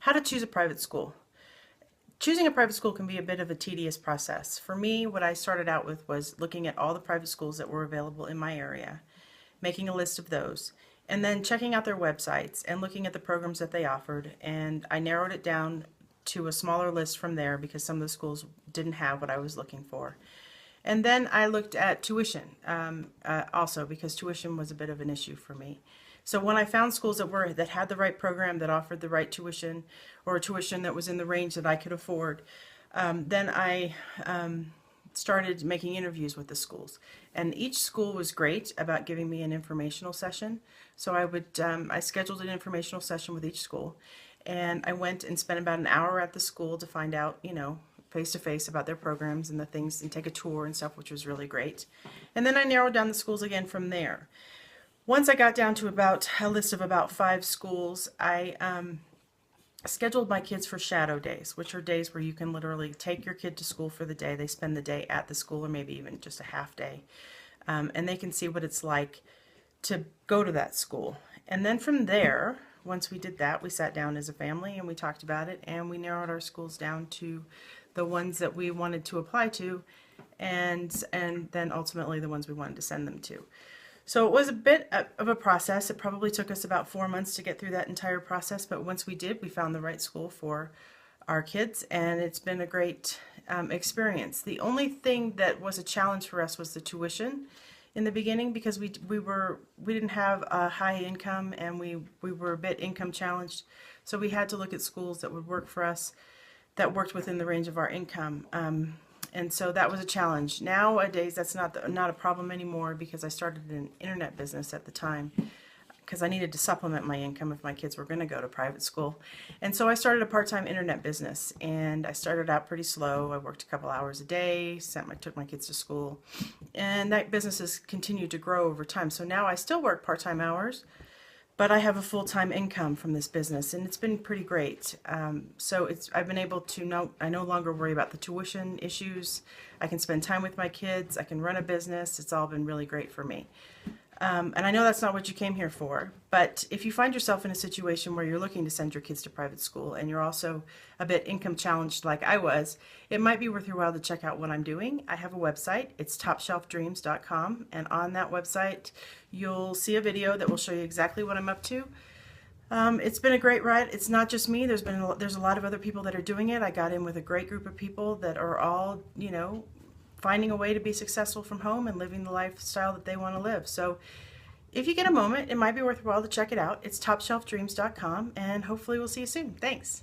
How to choose a private school. Choosing a private school can be a bit of a tedious process. For me, what I started out with was looking at all the private schools that were available in my area, making a list of those, and then checking out their websites and looking at the programs that they offered. And I narrowed it down to a smaller list from there because some of the schools didn't have what I was looking for. And then I looked at tuition also because tuition was a bit of an issue for me. So when I found schools that had the right program, that offered the right tuition, or a tuition that was in the range that I could afford, then I started making interviews with the schools. And each school was great about giving me an informational session. So I scheduled an informational session with each school, and I went and spent about an hour at the school to find out, face to face about their programs and the things, and take a tour and stuff, which was really great. And then I narrowed down the schools again from there. Once I got down to about a list of about 5 schools, I scheduled my kids for shadow days, which are days where you can literally take your kid to school for the day. They spend the day at the school, or maybe even just a half day, and they can see what it's like to go to that school. And then from there, once we did that, we sat down as a family and we talked about it, and we narrowed our schools down to the ones that we wanted to apply to, and then ultimately the ones we wanted to send them to. So it was a bit of a process. It probably took us about 4 months to get through that entire process, but once we did, we found the right school for our kids, and it's been a great experience. The only thing that was a challenge for us was the tuition in the beginning, because we didn't have a high income, and we were a bit income challenged, so we had to look at schools that would work for us, that worked within the range of our income. And so that was a challenge. Nowadays, that's not a problem anymore, because I started an internet business at the time, because I needed to supplement my income if my kids were going to go to private school. And so I started a part-time internet business, and I started out pretty slow. I worked a couple hours a day, took my kids to school, and that business has continued to grow over time. So now I still work part-time hours, but I have a full-time income from this business, and it's been pretty great. So I've been able to I no longer worry about the tuition issues. I can spend time with my kids. I can run a business. It's all been really great for me. And I know that's not what you came here for, but if you find yourself in a situation where you're looking to send your kids to private school, and you're also a bit income challenged like I was, it might be worth your while to check out what I'm doing. I have a website. It's topshelfdreams.com, and on that website you'll see a video that will show you exactly what I'm up to. It's been a great ride. It's not just me. There's a lot of other people that are doing it. I got in with a great group of people that are all, finding a way to be successful from home and living the lifestyle that they want to live. So if you get a moment, it might be worthwhile to check it out. It's topshelfdreams.com, and hopefully we'll see you soon. Thanks.